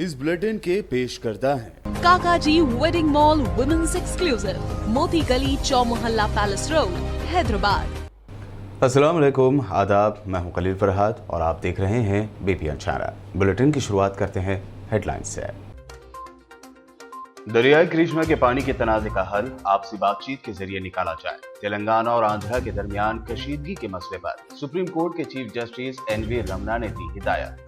इस बुलेटिन के पेश करता है काकाजी वेडिंग मॉल वुमेन्स एक्सक्लूसिव, मोती गली, चौमोहल्ला पैलेस रोड, हैदराबाद। अस्सलाम वालेकुम, आदाब। मैं हूं खलील फरहाद और आप देख रहे हैं बीपीएन चैनल। बुलेटिन की शुरुआत करते हैं हेडलाइंस से। दरियाई कृष्णा के पानी के तनाज़े का हल आपसी बातचीत के जरिए निकाला जाए। तेलंगाना और आंध्रा के दरमियान कशीदगी के मसले पर सुप्रीम कोर्ट के चीफ जस्टिस एनवी रमना ने दी हिदायत।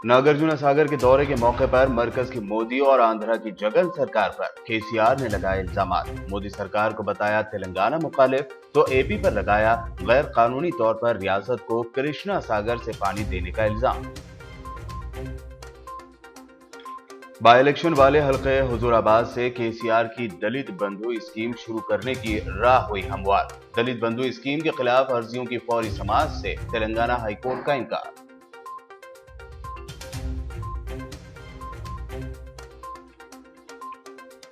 नागार्जुन सागर के दौरे के मौके पर मरकज की मोदी और आंध्रा की जगन सरकार पर केसीआर ने लगाए इल्जामात। मोदी सरकार को बताया तेलंगाना मुखालिफ, तो एपी पर लगाया गैर कानूनी तौर पर रियासत को कृष्णा सागर से पानी देने का इल्जाम। बाई इलेक्शन वाले हल्के हुजूराबाद से केसीआर की दलित बंधु स्कीम शुरू करने की राह हुई हमवार। दलित बंधु स्कीम के खिलाफ अर्जियों की फौरी समाअत से तेलंगाना हाईकोर्ट का इनकार।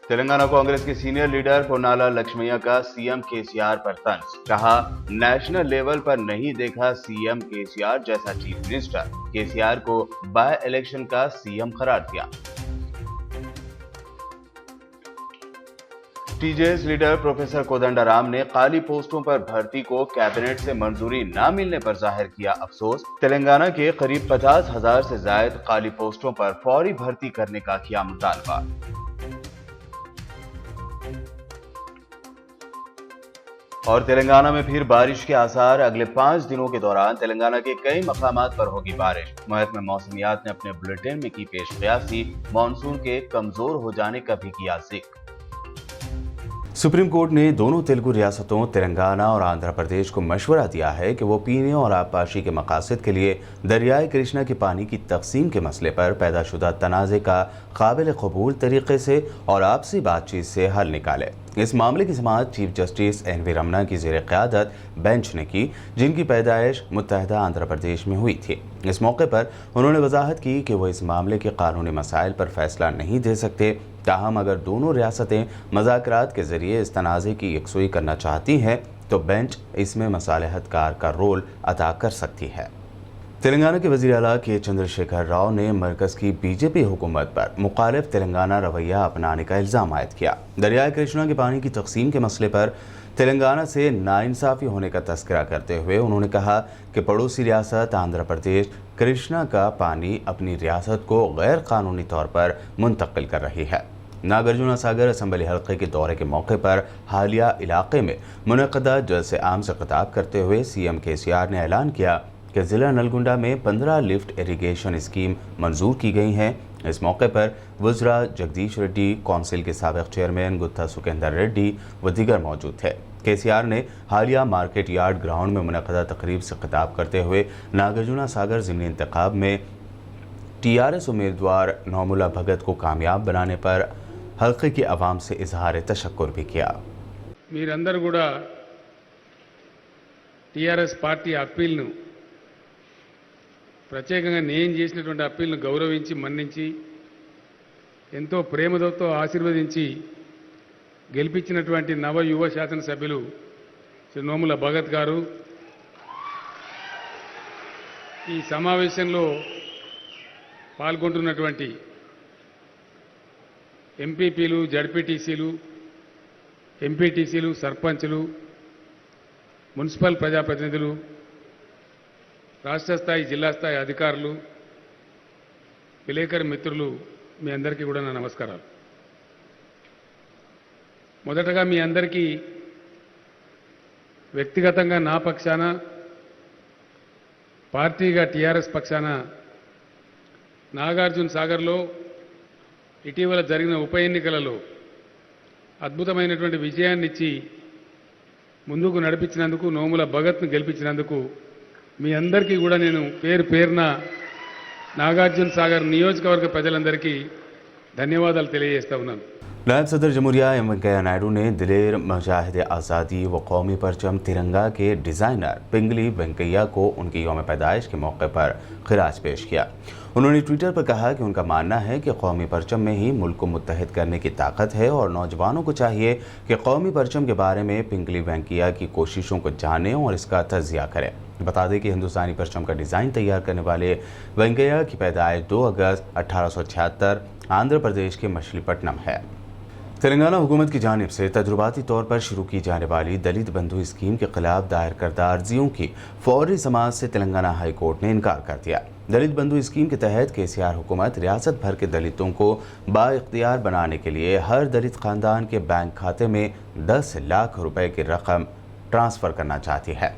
तेलंगाना कांग्रेस के सीनियर लीडर पोन्नाला लक्ष्मैया का सीएम केसीआर पर तंज। कहा, नेशनल लेवल पर नहीं देखा सीएम केसीआर जैसा चीफ मिनिस्टर। केसीआर को बाय इलेक्शन का सीएम करार दिया। टीजेएस लीडर प्रोफेसर कोदंडाराम ने काली पोस्टों पर भर्ती को कैबिनेट से मंजूरी न मिलने पर जाहिर किया अफसोस। तेलंगाना के करीब 50,000 से ज्यादा काली पोस्टों पर फौरी भर्ती करने का किया मुतालबा। और तेलंगाना में फिर बारिश के आसार। अगले 5 दिनों के दौरान तेलंगाना के कई मकामात पर होगी बारिश। महकमा मौसमियात ने अपने बुलेटिन में की पेशकयासी, मानसून के कमजोर हो जाने का भी किया जिक्र। सुप्रीम कोर्ट ने दोनों तेलुगु रियासतों तेलंगाना और आंध्र प्रदेश को मशवरा दिया है कि वो पीने और आबपाशी के मकासद के लिए दरियाई कृष्णा के पानी की तकसीम के मसले पर पैदाशुदा तनाज़े का काबिल कबूल तरीके से और आपसी बातचीत से हल निकाले। इस मामले की समाअत चीफ जस्टिस एनवी रमना की ज़ेर क़यादत बेंच ने की, जिनकी पैदाइश मुत्तहदा आंध्र प्रदेश में हुई थी। इस मौके पर उन्होंने वजाहत की कि वो इस मामले के कानूनी मसाइल पर फैसला नहीं दे सकते। ताहम अगर दोनों रियासतें मज़ाकरात के ज़रिए इस तनाज़े की यकसुई करना चाहती हैं तो बेंच इसमें मसालहतकार का रोल अदा कर सकती है। तेलंगाना के वज़ीर आला के चंद्रशेखर राव ने मरकज की बीजेपी हुकूमत पर मुखालिफ तेलंगाना रवैया अपनाने का इल्ज़ाम आयद किया। दरियाई कृष्णा के पानी की तकसीम के मसले पर तेलंगाना से नाइंसाफ़ी होने का तस्करा करते हुए उन्होंने कहा कि पड़ोसी रियासत आंध्र प्रदेश कृष्णा का पानी अपनी रियासत को गैर कानूनी तौर पर मुंतकिल कर रही है। नागार्जुन सागर असम्बली हल्के के दौरे के मौके पर हालिया इलाके में मुनक़दा जलसे आम से खिताब करते हुए सीएम केसीआर ने ऐलान किया कि ज़िला नलगुंडा में 15 लिफ्ट इरीगेशन स्कीम मंजूर की गई हैं। इस मौके पर वज़रा जगदीश रेड्डी, कौंसिल के साबिक़ चेयरमैन गुत्ता सुकेंदर रेड्डी व दीगर मौजूद थे। केसीआर ने हालिया मार्केट यार्ड ग्राउंड में मुनक़दा तकरीब से खिताब करते हुए नागार्जुन सागर ज़िमनी इंतखाब में टीआरएस उम्मीदवार नौमुला भगत को कामयाब बनाने पर हल्के की आवाम से इजहार तशक्कुर भी किया। మీరందరూ కూడా టీఆర్ఎస్ పార్టీ అప్పీల్ను ప్రత్యేకంగా నేను చేసినటువంటి అప్పీల్ను గౌరవించి మన్నించి ఎంతో ప్రేమతో ఆశీర్వదించి గెలిపించినటువంటి నవ యువ శాసనసభ్యులు శ్రీ నోముల భగత్ గారు ఈ సమావేశంలో పాల్గొంటున్నటువంటి ఎంపీపీలు, జడ్పీటీసీలు, ఎంపీటీసీలు, సర్పంచులు, మున్సిపల్ ప్రజాప్రతినిధులు, రాష్ట్ర స్థాయి, జిల్లా స్థాయి అధికారులు, విలేకరు మిత్రులు, మీ అందరికీ కూడా నా నమస్కారాలు. మొదటగా మీ అందరికీ వ్యక్తిగతంగా నా పక్షాన, పార్టీగా టీఆర్ఎస్ పక్షాన నాగార్జున సాగర్లో ఇటీవల జరిగిన ఉప ఎన్నికలలో అద్భుతమైనటువంటి విజయాన్ని ఇచ్చి ముందుకు నడిపించినందుకు, నోముల భగత్ను గెలిపించినందుకు మీ అందరికీ కూడా నేను పేరున నాగార్జున సాగర్ నియోజకవర్గ ప్రజలందరికీ ధన్యవాదాలు తెలియజేస్తా ఉన్నాను. नायब सदर जमहूरिया एम वेंकैया नायडू ने दिलेर मुजाहिद आज़ादी व कौमी परचम तिरंगा के डिज़ाइनर पिंगली वेंकैया को उनकी यौम पैदाइश के मौके पर खिराज पेश किया। उन्होंने ट्विटर पर कहा कि उनका मानना है कि कौमी परचम में ही मुल्क को मुत्तहिद करने की ताकत है और नौजवानों को चाहिए कि कौमी परचम के बारे में पिंगली वेंकैया की कोशिशों को जानें और इसका तजिया करें। बता दें कि हिंदुस्तानी परचम का डिज़ाइन तैयार करने वाले वेंकैया की पैदाइश 2 अगस्त 1876 आंध्र प्रदेश के मछलीपट्टनम है। तेलंगाना हुकूमत की जानिब से तजुर्बाती तौर पर शुरू की जाने वाली दलित बंधु स्कीम के खिलाफ दायर करदा अर्जियों की फौरी समाअत से तेलंगाना हाई कोर्ट ने इनकार कर दिया। दलित बंधु स्कीम के तहत केसीआर हुकूमत रियासत भर के दलितों को बाइख्तियार बनाने के लिए हर दलित खानदान के बैंक खाते में 10 लाख रुपए की रकम ट्रांसफ़र करना चाहती है।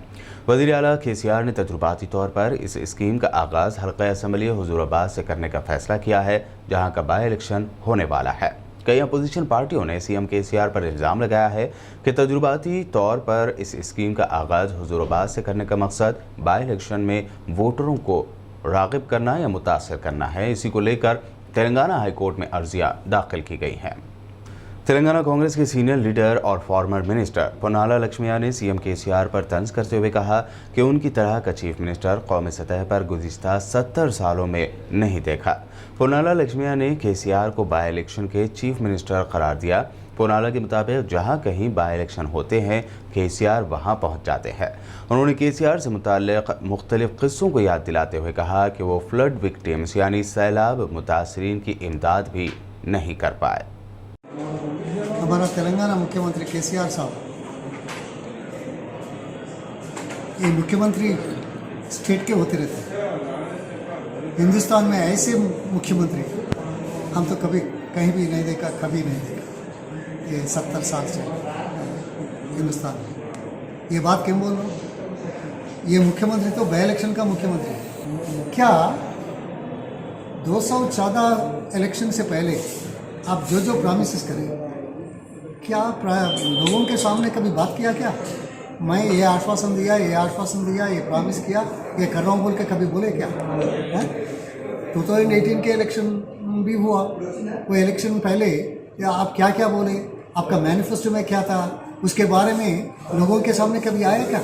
वज़ीर आला केसीआर ने तजुर्बाती तौर पर इस स्कीम का आगाज़ हल्का असम्बली हुजूराबाद से करने का फैसला किया है, जहां का बाई इलेक्शन होने वाला है। कई अपोजिशन पार्टियों ने सीएम केसीआर पर इल्ज़ाम लगाया है कि तजुर्बाती तौर पर इस स्कीम का आगाज़ हुजूराबाद से करने का मकसद बाई इलेक्शन में वोटरों को राग़िब करना या मुतासर करना है। इसी को लेकर तेलंगाना हाई कोर्ट में अर्जियां दाखिल की गई हैं। तेलंगाना कांग्रेस के सीनियर लीडर और फॉर्मर मिनिस्टर पोन्नाला लक्ष्मीया ने सीएम केसीआर पर तंज करते हुए कहा कि उनकी तरह का चीफ मिनिस्टर कौमी सतह पर गुज़िश्ता 70 सालों में नहीं देखा। पोन्नाला लक्ष्मीया ने केसीआर को बाई इलेक्शन के चीफ मिनिस्टर करार दिया। पोन्नाला के मुताबिक जहां कहीं बाई इलेक्शन होते हैं केसीआर वहां पहुंच जाते हैं। उन्होंने केसीआर से मुताल्लिक़ मुख्तलिफ किस्सों को याद दिलाते हुए कहा कि वो फ्लड विक्टिम्स यानी सैलाब मुतासरीन की इमदाद भी नहीं कर पाए। हमारा तेलंगाना मुख्यमंत्री केसीआर साहब, ये मुख्यमंत्री स्टेट के होते रहते हैं। हिंदुस्तान में ऐसे मुख्यमंत्री हम तो कभी कहीं भी नहीं देखा, कभी नहीं देखा। ये 70 साल से हिंदुस्तान में ये बात क्यों बोल रहा हूँ? ये मुख्यमंत्री तो बाई इलेक्शन का मुख्यमंत्री है। क्या 214 इलेक्शन से पहले आप जो प्रॉमिसेस करें, क्या लोगों के सामने कभी बात किया? क्या मैं ये आश्वासन दिया, ये आश्वासन दिया, ये प्रॉमिस किया, ये कर रहा हूँ बोल के कभी बोले क्या? 2018 के इलेक्शन भी हुआ, वो इलेक्शन पहले या आप क्या क्या बोले, आपका मैनिफेस्टो में क्या था, उसके बारे में लोगों के सामने कभी आया क्या?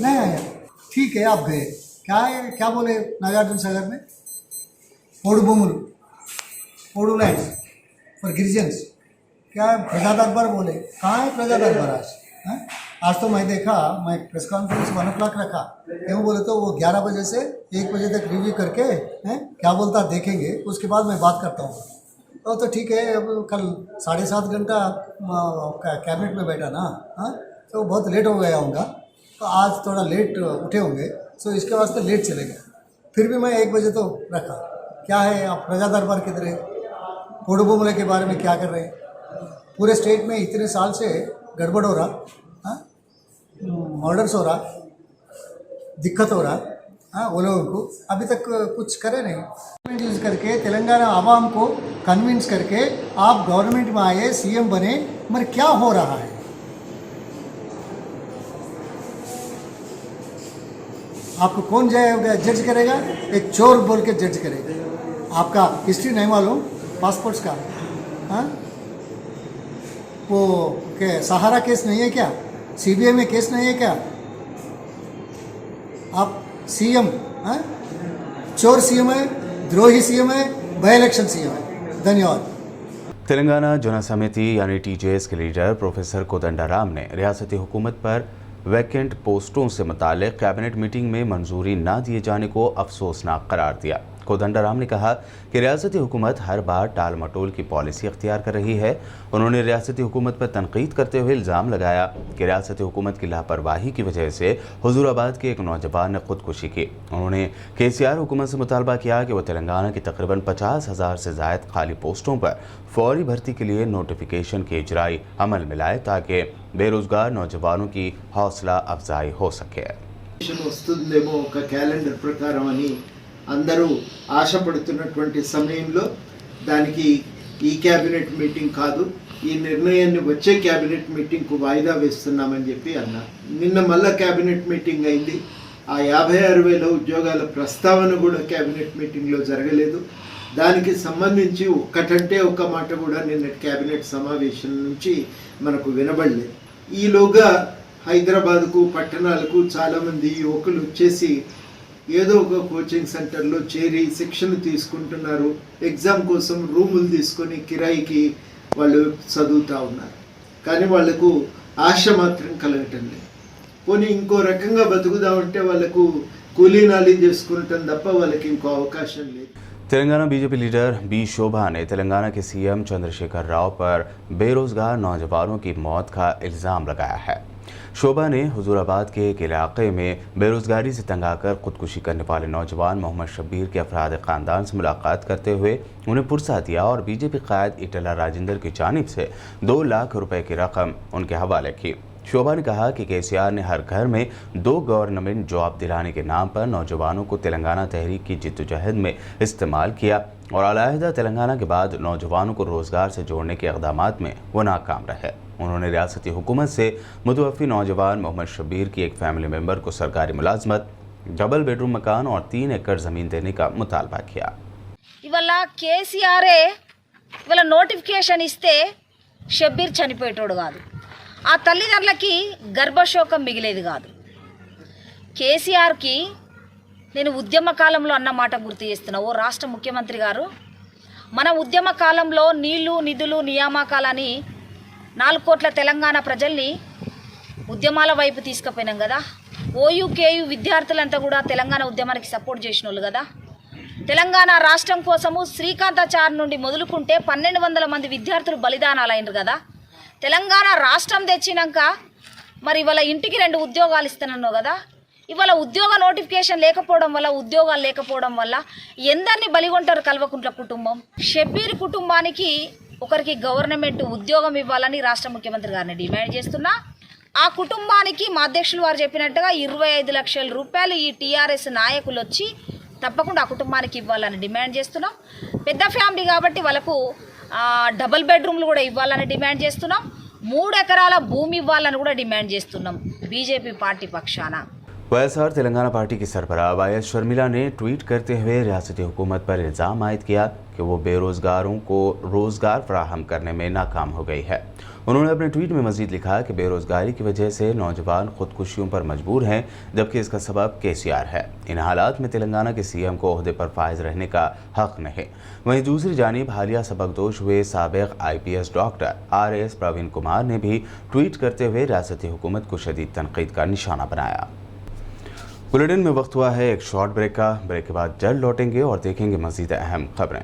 नहीं आया। ठीक है, आप गए, क्या बोले नागार्जुन सागर में? पोडू लैंड फॉर गिरिजन्स, क्या प्रजा दरबार बोले? कहाँ है प्रजा दरबार आज? आज तो मैं देखा, मैं प्रेस कॉन्फ्रेंस 1 o'clock रखा, क्यों बोले तो वो 11 बजे से 1 बजे तक रिव्यू करके क्या बोलता देखेंगे, उसके बाद मैं बात करता हूँ। तो ठीक है, अब कल 7.5 घंटा कैबिनेट में बैठा ना, तो बहुत लेट हो गया होगा, तो आज थोड़ा लेट उठे होंगे, तो इसके वास्ते लेट चले गए। फिर भी मैं 1 बजे तो रखा। क्या है, आप प्रजा दरबार किधर है? पोडुबोमले के बारे में क्या कर रहे हैं? पूरे स्टेट में इतने साल से गड़बड़ हो रहा, मर्डर्स हो रहा, दिक्कत हो रहा, वो लोगों को अभी तक कुछ करे नहीं। यूज़ करके तेलंगाना आवाम को कन्विंस करके आप गवर्नमेंट में आए, सीएम बने, मगर क्या हो रहा है? आपको कौन जज करेगा? एक चोर बोल के जज करेगा। आपका हिस्ट्री नहीं मालूम पासपोर्ट्स का? वो क्या सहारा केस नहीं है क्या? सीबीआई में केस नहीं है क्या? आप सीएम चोर सीएम है, द्रोही सीएम है, बाई इलेक्शन सीएम है। धन्यवाद। तेलंगाना जन समिति यानी टीजेएस के लीडर प्रोफेसर कोदंडाराम ने रियासती हुकूमत पर वैकेंट पोस्टों से मुताल्लिक कैबिनेट मीटिंग में मंजूरी न दिए जाने को अफसोसनाक करार दिया। कोदंडाराम ने कहा कि रियासती हुकूमत हर बार टाल मटोल की पॉलिसी अख्तियार कर रही है। उन्होंने रियासती हुकूमत पर तनकीद करते हुए इल्ज़ाम लगाया कि रियासती हुकूमत की लापरवाही की वजह से हुजूराबाद के एक नौजवान ने खुदकुशी की। उन्होंने केसीआर हुकूमत से मुतालबा किया कि वह तेलंगाना की तकरीबन 50,000 से ज़ायद खाली पोस्टों पर फौरी भर्ती के लिए नोटिफिकेशन के इजराई अमल में लाए ताकि बेरोजगार नौजवानों की हौसला अफजाई हो सके। వస్తుందేమో ఒక క్యాలెండర్ ప్రకారం అని అందరూ ఆశపడుతున్నటువంటి సమయంలో దానికి ఈ క్యాబినెట్ మీటింగ్ కాదు, ఈ నిర్ణయాన్ని వచ్చే క్యాబినెట్ మీటింగ్కు వాయిదా వేస్తున్నామని చెప్పి అన్నారు. నిన్న మళ్ళా క్యాబినెట్ మీటింగ్ అయింది. ఆ 56,000 ఉద్యోగాల ప్రస్తావన కూడా క్యాబినెట్ మీటింగ్లో జరగలేదు. దానికి సంబంధించి ఒక్కటంటే ఒక్క మాట కూడా నిన్న కేబినెట్ సమావేశం నుంచి మనకు వినబడలేదు. ఈలోగా హైదరాబాద్కు పట్టణాలకు చాలామంది యువకులు వచ్చేసి ఏదో ఒక కోచింగ్ సెంటర్లో చేరి శిక్షణ తీసుకుంటున్నారు. ఎగ్జామ్ కోసం రూములు తీసుకొని కిరాయికి వాళ్ళు చదువుతూ ఉన్నారు. కానీ వాళ్లకు ఆశ మాత్రం కలగటం లేదు. పోనీ ఇంకో రకంగా బతుకుదామంటే వాళ్ళకు కూలీ నాలి చేసుకుంటాం తప్ప వాళ్ళకి ఇంకో అవకాశం లేదు. तेलंगाना बीजेपी लीडर बी शोभा ने तेलंगाना के सीएम चंद्रशेखर राव पर बेरोजगार नौजवानों की मौत का इल्ज़ाम लगाया है। शोभा ने हुजूराबाद के एक इलाके में बेरोजगारी से तंग आकर खुदकुशी करने वाले नौजवान मोहम्मद शब्बीर के अफराद ख़ानदान से मुलाकात करते हुए उन्हें पुरसा दिया और बीजेपी कायद इटला राजेंद्र की जानिब से 2 लाख रुपए की रकम उनके हवाले की। शोभा ने कहा कि केसीआर ने हर घर में 2 गवर्नमेंट जॉब दिलाने के नाम पर नौजवानों को तेलंगाना तहरीक की जिद्दोजहद में इस्तेमाल किया और अलहदा तेलंगाना के बाद नौजवानों को रोजगार से जोड़ने के इक़दामात में वो नाकाम रहे। उन्होंने रियासती हुकूमत से मुतवफ़ी नौजवान मोहम्मद शब्बीर की एक फैमिली मेंबर को सरकारी मुलाजमत, डबल बेडरूम मकान और 3 एकड़ ज़मीन देने का मुतालबा किया। ఇవాళ కేసీఆర్ ఇవాళ నోటిఫికేషన్ ఇస్తే షబ్బీర్ చనిపోయేటోడు కాదు, ఆ తల్లిదండ్రులకి గర్భశోకం మిగిలేది కాదు. కేసీఆర్కి నేను ఉద్యమ కాలంలో అన్న మాట గుర్తు చేస్తున్నా. ఓ రాష్ట్ర ముఖ్యమంత్రి గారు, మన ఉద్యమ కాలంలో నీళ్లు నిధులు నియామకాలని 4 కోట్ల తెలంగాణ ప్రజల్ని ఉద్యమాల వైపు తీసుకుపోయినాం కదా. ఓయూకేయు విద్యార్థులంతా కూడా తెలంగాణ ఉద్యమానికి సపోర్ట్ చేసిన వాళ్ళు కదా. తెలంగాణ రాష్ట్రం కోసము శ్రీకాంతాచారి నుండి మొదలుకుంటే 1200 మంది విద్యార్థులు బలిదానాలు అయినారు కదా. తెలంగాణ రాష్ట్రం తెచ్చినాక మరి ఇవాళ ఇంటికి 2 ఉద్యోగాలు ఇస్తున్నాను కదా. ఇవాళ ఉద్యోగ నోటిఫికేషన్ లేకపోవడం వల్ల, ఉద్యోగాలు లేకపోవడం వల్ల ఎందరిని బలిగొంటారు కల్వకుంట్ల కుటుంబం. షబ్బీర్ కుటుంబానికి ఒకరికి గవర్నమెంట్ ఉద్యోగం ఇవ్వాలని రాష్ట్ర ముఖ్యమంత్రి గారిని డిమాండ్ చేస్తున్నా. ఆ కుటుంబానికి మా అధ్యక్షులు వారు చెప్పినట్టుగా 25 లక్షల రూపాయలు ఈ టీఆర్ఎస్ నాయకులు వచ్చి తప్పకుండా ఆ కుటుంబానికి ఇవ్వాలని డిమాండ్ చేస్తున్నాం. పెద్ద ఫ్యామిలీ కాబట్టి వాళ్ళకు డబుల్ బెడ్రూమ్లు కూడా ఇవ్వాలని డిమాండ్ చేస్తున్నాం. 3 ఎకరాల భూమి ఇవ్వాలని కూడా డిమాండ్ చేస్తున్నాం బీజేపీ పార్టీ పక్షాన. वाईएसआर तेलंगाना पार्टी की सरबराह वाईएस शर्मिला ने ट्वीट करते हुए रियासती हुकूमत पर इल्ज़ाम आयद किया कि वो बेरोज़गारों को रोज़गार फराहम करने में नाकाम हो गई है। उन्होंने अपने ट्वीट में मज़ीद लिखा कि बेरोज़गारी की वजह से नौजवान खुदकुशियों पर मजबूर हैं, जबकि इसका सबब केसीआर है। इन हालात में तेलंगाना के सीएम को ओहदे पर फायज रहने का हक नहीं। वहीं दूसरी जानिब हालिया सबकदोश हुए साबिक़ IPS doctor RAS Praveen Kumar ने भी ट्वीट करते हुए रियासती हुकूमत को शदीद तनकीद का निशाना बनाया। बुलेटिन में वक्त हुआ है एक शॉर्ट ब्रेक का। ब्रेक के बाद जल्द लौटेंगे और देखेंगे मज़ीद अहम खबरें।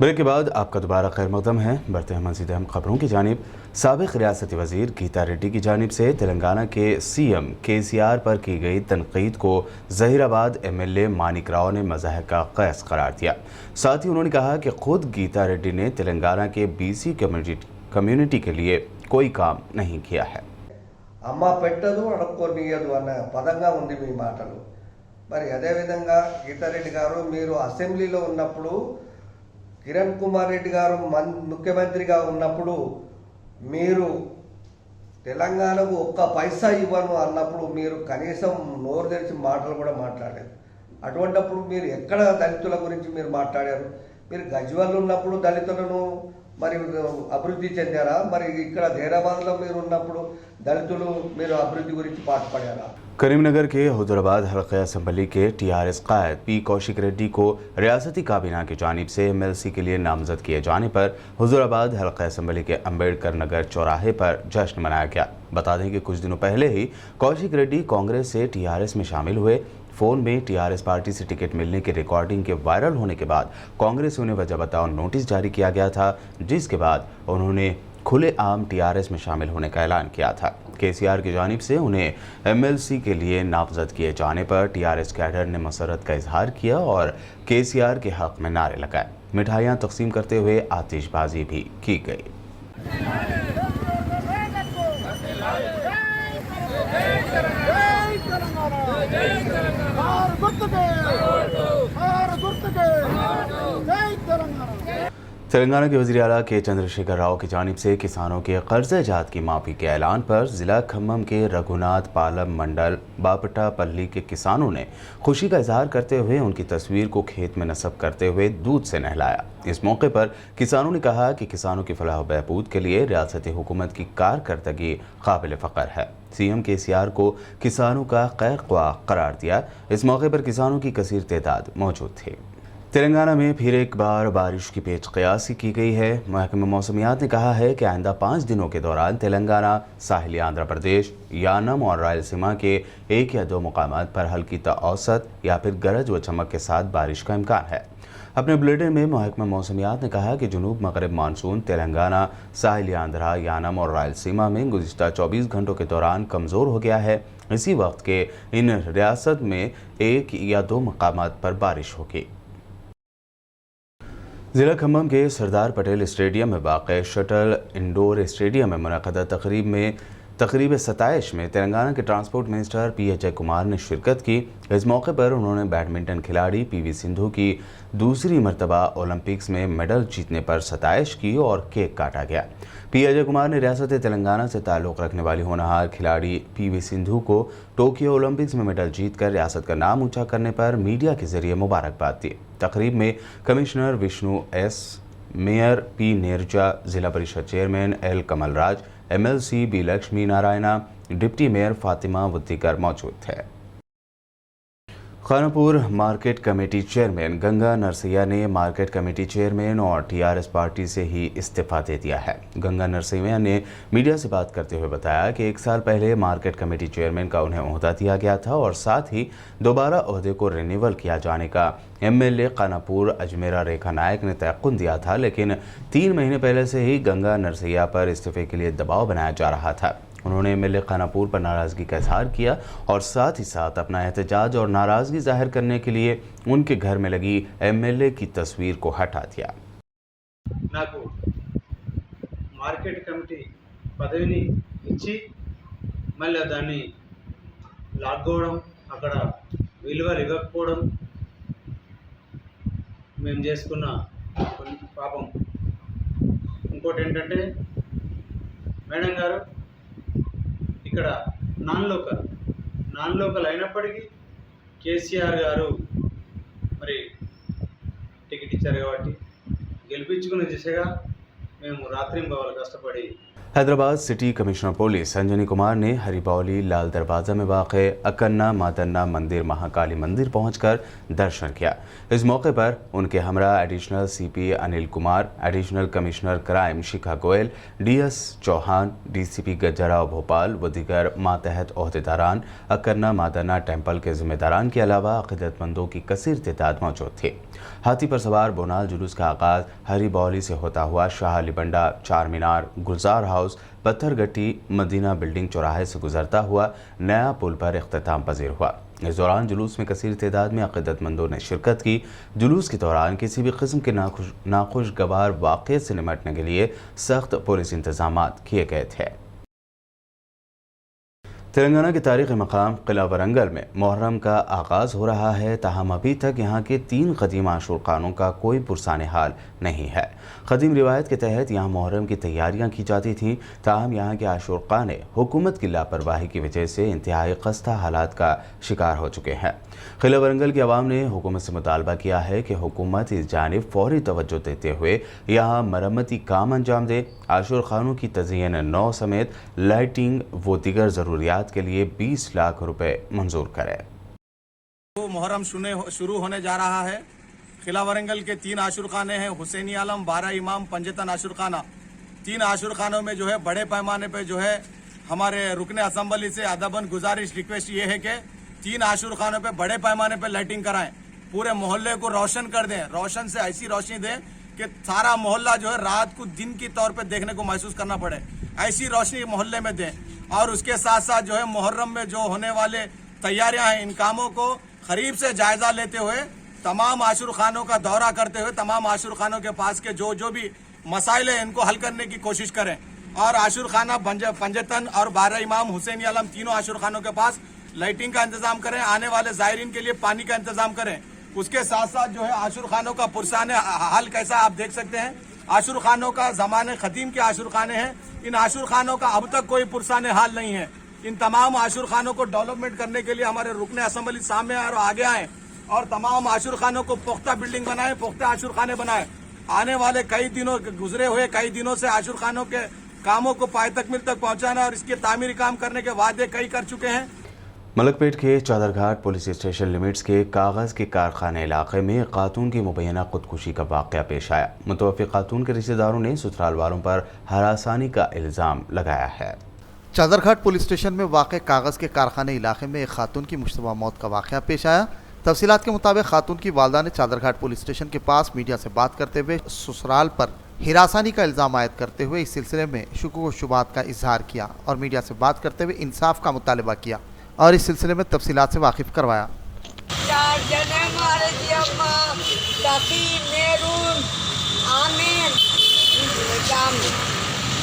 ब्रेक के बाद आपका दोबारा खैर मकदम है। बढ़ते हैं मज़ीद अहम खबरों की जानिब। साबिक़ रियासती वज़ीर गीता रेड्डी की जानिब से तेलंगाना के सीएम केसीआर पर की गई तनकीद को ज़हीराबाद MLA मानिक राव ने मज़ाहिर का क़यास करार दिया। साथ ही उन्होंने कहा कि ख़ुद गीता रेड्डी ने तेलंगाना के BC कम्युनिटी के लिए कोई काम नहीं किया है। అమ్మ పెట్టదు అడుక్కోనియదు అన్న పదంగా ఉంది మీ మాటలు. మరి అదేవిధంగా గీతారెడ్డి గారు, మీరు అసెంబ్లీలో ఉన్నప్పుడు కిరణ్ కుమార్ రెడ్డి గారు ముఖ్యమంత్రిగా ఉన్నప్పుడు మీరు తెలంగాణకు 1 పైసా ఇవ్వను అన్నప్పుడు మీరు కనీసం నోరు తెరిచి మాటలు కూడా మాట్లాడారు. అటువంటప్పుడు మీరు ఎక్కడ దళితుల గురించి మీరు మాట్లాడారు? మీరు గజ్వల్ ఉన్నప్పుడు దళితులను మరి అభివృద్ధి చెందారా? మరి ఇక్కడ హైదరాబాద్లో మీరు ఉన్నప్పుడు దళితులు మీరు అభివృద్ధి గురించి పాటుపడారా? करीमनगर के हुजूराबाद हल्का असम्बली के TRS कायद P कौशिक रेड्डी को रियासती काबीना की जानिब से MLC के लिए नामजद किए जाने पर हुजूराबाद हल्का असम्बली के अम्बेडकर नगर चौराहे पर जश्न मनाया गया। बता दें कि कुछ दिनों पहले ही कौशिक रेड्डी कांग्रेस से TRS में शामिल हुए। फ़ोन में TRS पार्टी से टिकट मिलने की रिकॉर्डिंग के वायरल होने के बाद कांग्रेस उन्हें वजह बताओ नोटिस जारी किया गया था, जिसके बाद उन्होंने खुलेआम टीआरएस में शामिल होने का ऐलान किया था। केसीआर की जानिब से उन्हें एमएलसी के लिए नामजद किए जाने पर टीआरएस कैडर ने मसरत का इजहार किया और केसीआर के हक में नारे लगाए। मिठाइयां तकसीम करते हुए आतिशबाजी भी की गई। तेलंगाना के वज़ीर आला के चंद्रशेखर राव की जानिब से किसानों के कर्ज़े जात की माफ़ी के ऐलान पर ज़िला खम्मम के रघुनाथ पालम मंडल बापटापल्ली के किसानों ने खुशी का इजहार करते हुए उनकी तस्वीर को खेत में नस्ब करते हुए दूध से नहलाया। इस मौके पर किसानों ने कहा कि किसानों की फलाह बहबूद के लिए रियासती हुकूमत की कारकर्दगी काबिल फ़ख्र है। सीएम केसीआर को किसानों का खैर ख्वाह करार दिया। इस मौके पर किसानों की कसीर तादाद मौजूद थी। तेलंगाना में फिर एक बार बारिश की पेश क़यासी की गई है। महकमा मौसमियात ने कहा है कि आइंदा 5 दिनों के दौरान तेलंगाना, साहिली आंध्र प्रदेश, यानम और रायलसीमा के 1 या 2 मुकामात पर हल्की ता औसत या फिर गरज व चमक के साथ बारिश का इम्कान है। अपने बुलेटिन में महकमा मौसमियात ने कहा कि जुनूब मगरब मानसून तेलंगाना, साहिली आंध्रा, यानम और रायलसीमा में गुज़िश्ता 24 घंटों के दौरान कमज़ोर हो गया है। इसी वक्त के इन रियासत में 1 या 2 मुकामात पर बारिश होगी। ज़िला खम्मम के सरदार पटेल स्टेडियम में वाक़ शटल इंडोर स्टेडियम में मुनक़दा तकरीब 27 में तेलंगाना के transport minister P Ajay Kumar ने शिरकत की। इस मौके पर उन्होंने बैडमिंटन खिलाड़ी पीवी सिंधु की दूसरी मरतबा ओलंपिक्स में मेडल जीतने पर सताइश की और केक काटा गया। पी अजय कुमार ने रियासत तेलंगाना से ताल्लुक़ रखने वाली होनहार खिलाड़ी पीवी सिंधु को टोक्यो ओलंपिक्स में मेडल जीतकर रियासत का नाम ऊंचा करने पर मीडिया के जरिए मुबारकबाद दी। तकरीब में commissioner Vishnu S, mayor P Neerja, zila parishad chairman L Kamalraj, MLC B Lakshmi Narayana, deputy mayor Fatima Vuddikar मौजूद थे। Khanapur market committee chairman Ganga Narsaiah ने मार्केट कमेटी चेयरमैन और टीआरएस पार्टी से ही इस्तीफा दे दिया है। गंगा नरसैया ने मीडिया से बात करते हुए बताया कि 1 साल पहले मार्केट कमेटी चेयरमैन का उन्हें ओहदा दिया गया था और साथ ही दोबारा ओहदे को रिन्यूअल किया जाने का एमएलए खानापुर अजमेरा रेखा नायक ने तयक़ुन दिया था, लेकिन 3 महीने पहले से ही गंगा नरसैया पर इस्तीफे के लिए दबाव बनाया जा रहा था। उन्होंने एमएलए खानापुर पर नाराज़गी का इजहार किया और साथ ही साथ अपना एहतजाज और नाराज़गी जाहिर करने के लिए उनके घर में लगी एमएलए की तस्वीर को हटा दिया। నాకు మార్కెట్ కమిటీ పదవిని ఇచ్చి మళ్ళీ దాన్ని లాక్కోవడం, అక్కడ విలువలు ఇవ్వకపోవడం మేము చేసుకున్న పాపం. ఇంకోటి ఏంటంటే మేడం గారు ఇక్కడ నాన్ లోకల్ అయినప్పటికీ కేసీఆర్ గారు మరి టికెట్ ఇచ్చారు కాబట్టి గెలిపించుకునే దిశగా మేము రాత్రింబవలు కష్టపడి। Hyderabad city commissioner police संजनी Kumar ने हरिबौली लाल दरवाज़ा में वाक़े अकन्ना मातन्ना मंदिर महाकाली मंदिर पहुंचकर दर्शन किया। इस मौके पर उनके हमरा additional CP Anil Kumar, additional commissioner crime Shikha Goyal, DS Chauhan, DCP Gajjarao Bhopal व दीगर मातहत ओहदेदारान अकन्ना मातन्ना टेम्पल के जिम्मेदारान के अलावा अक़ीदतमंदों की कसीर तादाद मौजूद थी। हाथी पर सवार बोनाल जुलूस का आगाज़ हरिबौली से होता हुआ शाह अली बंडा, चार मीनार, गुलजार हाउस, पत्थरगट्टी, मदीना बिल्डिंग चौराहे से गुजरता हुआ नया पुल पर इख्तिताम पजीर हुआ। इस दौरान जुलूस में कसीर तादाद में अक़ीदतमंदों ने शिरकत की। जुलूस के दौरान किसी भी किस्म के नाखुशगवार वाक़े से निपटने के लिए सख्त पुलिस इंतजाम किए गए थे। तेलंगाना के तारीख़ी मकाम किला वरंगल में मुहर्रम का आगाज़ हो रहा है, ताहम अभी तक यहाँ के 3 क़दीम आशूरखानों का कोई पुरसाने हाल नहीं है। क़दीम रिवायत के तहत यहाँ मुहर्रम की तैयारियाँ की जाती थीं, ताहम यहाँ के आशूरखाने हुकूमत की लापरवाही की वजह से इंतहाई खस्ता हालात का शिकार हो चुके हैं। किला वरंगल की आवाम ने हुकूमत से मुतालबा किया है कि हुकूमत इस जानिब फ़ौरी तवज्जो देते हुए यहाँ मरम्मती काम अंजाम दे। आशूरखानों की तज़यीन नौ समेत लाइटिंग व दीगर ज़रूरियात के लिए 20 लाख रुपए मंजूर करे। मुहर्रम शुरू होने जा रहा है। किला वरंगल के 3 आशुरखाने हैं, हुसैनी आलम, 12 इमाम, पंजतन आशुरखाना। 3 आशुरखानों में जो है बड़े पैमाने पे जो है हमारे रुकने असम्बली से अदबन गुजारिश रिक्वेस्ट ये है कि 3 आशुरखानों पे बड़े पैमाने पे लाइटिंग कराएं, पूरे मोहल्ले को रोशन कर दें, रोशन से ऐसी रोशनी दें कि सारा मोहल्ला जो है रात को दिन की तौर पे देखने को महसूस करना पड़े, ऐसी रोशनी मोहल्ले में दें। और उसके साथ साथ जो है मुहर्रम में जो होने वाले तैयारियां हैं, इन कामों को करीब से जायजा लेते हुए तमाम आशुर खानों का दौरा करते हुए तमाम आशुर खानों के पास के जो भी मसाइल है इनको हल करने की कोशिश करें। और आशुर खाना पंजतन और 12 इमाम हुसैनी आलम तीनों आशुर खानों के पास लाइटिंग का इंतजाम करें, आने वाले जायरीन के लिए पानी का इंतजाम करें। उसके साथ साथ जो है आशुर खानों का पुरसाने हाल कैसा आप देख सकते हैं। आशुर खानों का जमाने खतीम के आशुर खाने हैं, इन आशुर खानों का अब तक कोई पुरसाने हाल नहीं है। इन तमाम आशुर खानों को डेवलपमेंट करने के लिए हमारे रुकने असेंबली सामने आए और आगे आए और तमाम आशुर खानों को पुख्ता बिल्डिंग बनाए, पुख्ता आशुर खाने बनाए। आने वाले गुजरे हुए कई दिनों से आशुर खानों के कामों को पाए तकमील तक पहुंचाना और इसके तामीरी काम करने के वादे कई कर चुके हैं। मलकपेट के चादरघाट पुलिस स्टेशन लिमिट्स के कागज के कारखाने इलाके में खातून की मुबैना खुदकुशी का वाक़या पेश आया। मुतवफ़्फ़ी खातून के रिश्तेदारों ने ससुराल वालों पर हरासानी का इल्ज़ाम लगाया है। चादरघाट पुलिस स्टेशन में वाक़ कागज़ के कारखाने इलाके में एक खातून की मुश्तबा मौत का वाक़या पेश आया। तफसीलात के मुताबिक खातून की वालदा ने चादरघाट पुलिस स्टेशन के पास मीडिया से बात करते हुए ससुराल पर हिरासानी का इल्ज़ाम आयद करते हुए इस सिलसिले में शुकूक व शुबात का इजहार किया और मीडिया से बात करते हुए इंसाफ का मुतालबा किया और इस सिलसिले में तफसीलात से वाकिफ करवाया। 4 जने मारे जी अम्मा, आमिर,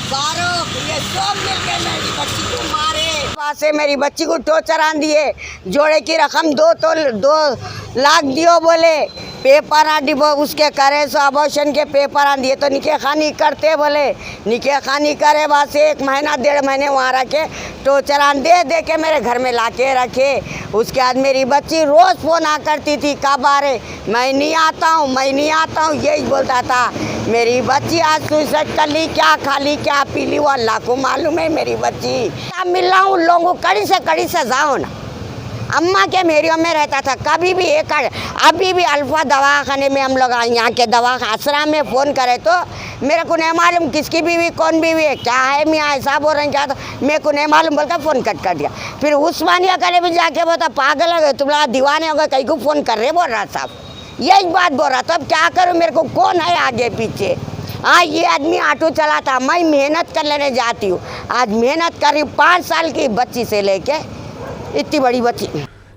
फारूक, ये सब मिलके मेरी बच्ची को मारे। पास से मेरी बच्ची को टोचर आन दिए, जोड़े की रकम 2 लाख दियो बोले, पेपर आ डिबो उसके करे सो अबॉर्शन के पेपर आ दिए तो निके खानी करते बोले, निके खानी करे बाद से 1 महीना 1.5 महीने वहाँ रखे, टोचर आन दे के मेरे घर में लाके रखे। उसके बाद मेरी बच्ची रोज़ फ़ोन आ करती थी, कब आ रहे, मैं नहीं आता हूँ, यही बोलता था। मेरी बच्ची आज सुसाइड कर ली, क्या खा ली क्या पी ली वो अल्लाह को मालूम है। मेरी बच्ची अब मिल रहा हूँ लोगों को कड़ी से सजा ना। अम्मा के मेरियो में रहता था, कभी भी एक अभी भी अल्फा दवाखाने में हम लोग यहाँ के आसरा में फ़ोन करे तो मेरे को नहीं मालूम किसकी बीवी कौन बीवी है, क्या है मियाँ ऐसा बोल रहे हैं क्या, तो मेरे को नहीं मालूम बोलकर फ़ोन कट कर दिया। फिर उस्मानिया करे भी जाके बोलता पागल हो गए तुम लोग, दीवाने हो गए, कहीं को फ़ोन कर रहे बोल रहा साहब, यही बात बोल रहा था। अब क्या करूँ, मेरे को कौन है आगे पीछे। हाँ, ये आदमी ऑटो चलाता, मैं मेहनत कर लेने जाती हूँ, आज मेहनत कर रही हूँ 5 साल की बच्ची से लेके इतनी बड़ी बच्ची।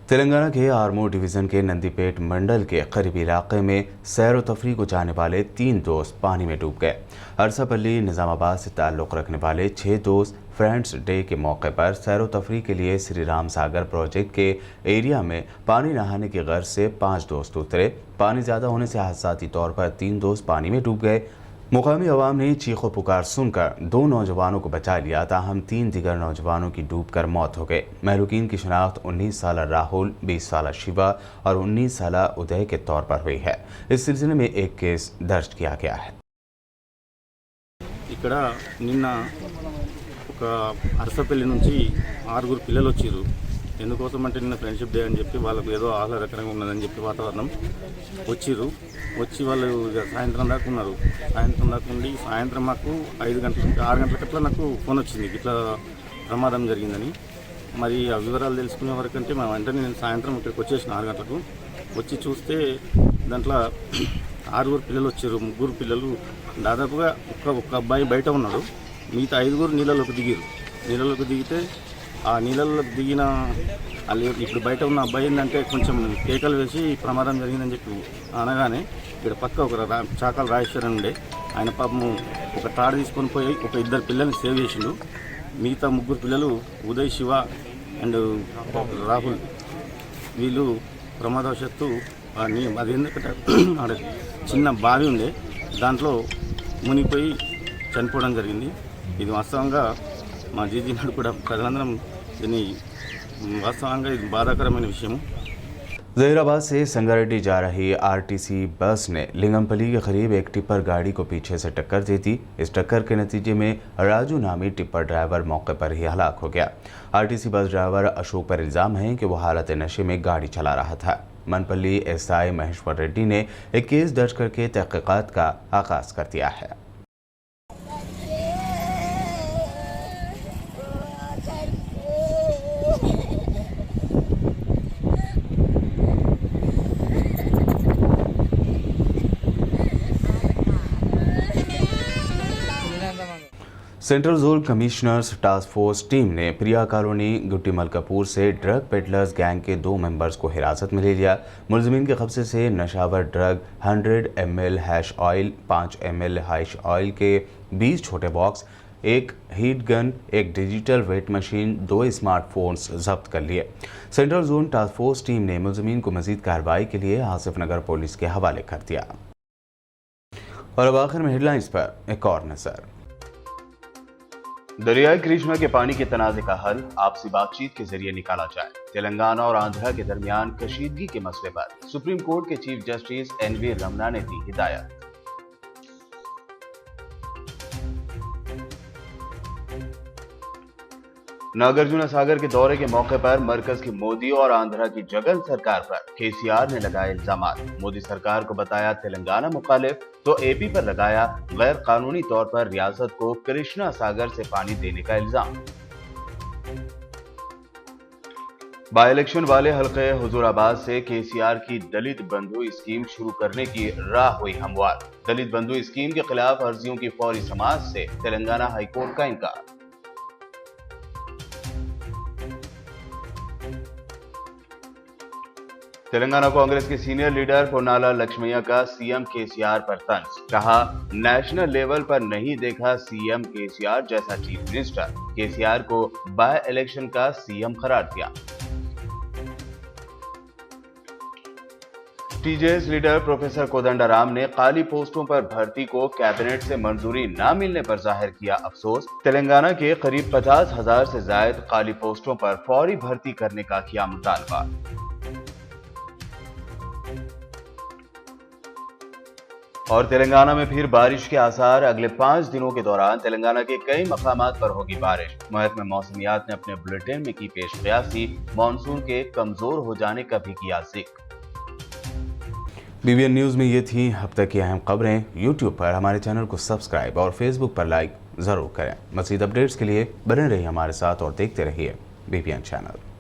तेलंगाना के आर्मूर डिवीज़न के नंदीपेट मंडल के करीबी इलाके में सैर व तफरी को जाने वाले 3 दोस्त पानी में डूब गए। अरसापल्ली निज़ामाबाद से ताल्लुक़ रखने वाले 6 दोस्त फ्रेंड्स डे के मौके पर सैर व तफरी के लिए श्री राम सागर प्रोजेक्ट के एरिया में पानी नहाने की गर्ज से 5 दोस्त उतरे। पानी ज़्यादा होने से हादसाती तौर पर 3 दोस्त पानी में डूब गए। मुकामी अवाम ने चीखो पुकार सुनकर 2 नौजवानों को बचा लिया, ताहम 3 दीगर नौजवानों की डूबकर मौत हो गई। महलूकीन की शनाख्त 19 साल राहुल, 20 साल शिवा और 19 साल उदय के तौर पर हुई है। इस सिलसिले में एक केस दर्ज किया गया है। ఇక్కడ నిన్న ఒక అరసపల్లి నుంచి 6 పిల్లలు వచ్చారు. ఎందుకోసం అంటే నిన్న ఫ్రెండ్షిప్ డే అని చెప్పి వాళ్ళకు ఏదో ఆహ్లాదకరంగా ఉన్నదని చెప్పి వాతావరణం వచ్చిర్రు. వచ్చి వాళ్ళు సాయంత్రం దాకా ఉన్నారు. సాయంత్రం దాకా ఉండి సాయంత్రం మాకు 6 గంటలకు అట్లా నాకు ఫోన్ వచ్చింది, ఇట్లా ప్రమాదం జరిగిందని. మరి ఆ వివరాలు తెలుసుకునే వరకంటే మా వెంటనే నేను సాయంత్రం ఇక్కడికి వచ్చేసిన 6 గంటలకు వచ్చి చూస్తే దాంట్లో 6 పిల్లలు వచ్చారు. 3 పిల్లలు దాదాపుగా ఒక్క అబ్బాయి బయట ఉన్నాడు, మిగతా 5 నీళ్ళలోకి దిగారు. నీళ్ళలోకి దిగితే ఆ నీళ్ళలో దిగిన వాళ్ళు ఇప్పుడు బయట ఉన్న అబ్బాయి ఏంటంటే కొంచెం కేకలు వేసి ప్రమాదం జరిగిందని చెప్పి అనగానే ఇక్కడ పక్క ఒక చాకాల రాజేశ్వరన్ ఉండే ఆయన పాపము ఒక తాడు తీసుకొని పోయి ఒక 2 పిల్లల్ని సేవ్ చేసిండు. మిగతా 3 పిల్లలు ఉదయ్, శివ అండ్ రాహుల్ వీళ్ళు ప్రమాదవశత్తు అది ఎందుకంటే ఆడ చిన్న బావి ఉండే దాంట్లో మునిగిపోయి చనిపోవడం జరిగింది. ఇది వాస్తవంగా మా జీజీ నాడు కూడా ప్రజలందరం దీన్ని వాస్తవంగా ఇది బాధాకరమైన విషయం. जहीराबाद से संगारेड्डी जा रही आरटीसी बस ने लिंगमपल्ली के करीब एक टिप्पर गाड़ी को पीछे से टक्कर दी थी। इस टक्कर के नतीजे में राजू नामी टिप्पर ड्राइवर मौके पर ही हलाक हो गया। आरटीसी बस ड्राइवर अशोक पर इल्ज़ाम है कि वह हालत नशे में गाड़ी चला रहा था। मनपल्ली एसआई महेश्वर रेड्डी ने एक केस दर्ज करके तहकीकात का आगाज कर दिया है। Central zone commissioners task force team ने प्रिया कॉलोनी गुट्टी मलकापुर से ड्रग पेडलर्स गैंग के 2 मेंबर्स को हिरासत में ले लिया। मुलजिमीन के कब्जे से नशावर drug 100 ml hash oil, 5 ml hash oil के 20 छोटे बॉक्स, एक हीट गन, एक डिजिटल वेट मशीन, 2 स्मार्टफोन्स जब्त कर लिए। Central zone task force team ने मुलजिमीन को मजीद कार्रवाई के लिए आसिफ नगर पुलिस के हवाले कर दिया। और अब आखिर में हेडलाइंस पर एक और नजर। दरियाई कृष्णा के पानी के तनाज़े का हल आपसी बातचीत के जरिए निकाला जाए। तेलंगाना और आंध्रा के दरमियान कशीदगी के मसले पर सुप्रीम कोर्ट के चीफ जस्टिस NV रमना ने दी हिदायत। नागार्जुन सागर के दौरे के मौके पर मरकज की मोदी और आंध्रा की जगन सरकार पर KCR ने लगाए इल्जामात। मोदी सरकार को बताया तेलंगाना मुखालिफ, तो AP पर लगाया गैर कानूनी तौर पर रियासत को कृष्णा सागर से पानी देने का इल्जाम। बाई इलेक्शन वाले हल्के हुजूराबाद से KCR की दलित बंधु स्कीम शुरू करने की राह हुई हमवार। दलित बंधु स्कीम के खिलाफ अर्जियों की फौरी समाअत से तेलंगाना हाईकोर्ट का इनकार। तेलंगाना कांग्रेस के सीनियर लीडर पोन्नाला लक्ष्मैया का CM KCR पर तंज। कहा, नेशनल लेवल पर नहीं देखा CM KCR जैसा चीफ मिनिस्टर। KCR को बाय इलेक्शन का CM करार दिया। TJS लीडर प्रोफेसर कोदंडराम ने खाली पोस्टों पर भर्ती को कैबिनेट से मंजूरी न मिलने पर जाहिर किया अफसोस। तेलंगाना के करीब 50,000 से ज्यादा खाली पोस्टों पर फौरी भर्ती करने का किया मुतालबा। और तेलंगाना में फिर बारिश के आसार। अगले 5 दिनों के दौरान तेलंगाना के कई मकामात पर होगी बारिश। महकमा मौसमियात ने अपने बुलेटिन में की पेशकयासी, मानसून के कमजोर हो जाने का भी किया जिक्र। BBN न्यूज में ये थी अब तक की अहम खबरें। YouTube पर हमारे चैनल को सब्सक्राइब और Facebook पर लाइक जरूर करें। मज़ीद अपडेट्स के लिए बने रहिए हमारे साथ और देखते रहिए BBN चैनल।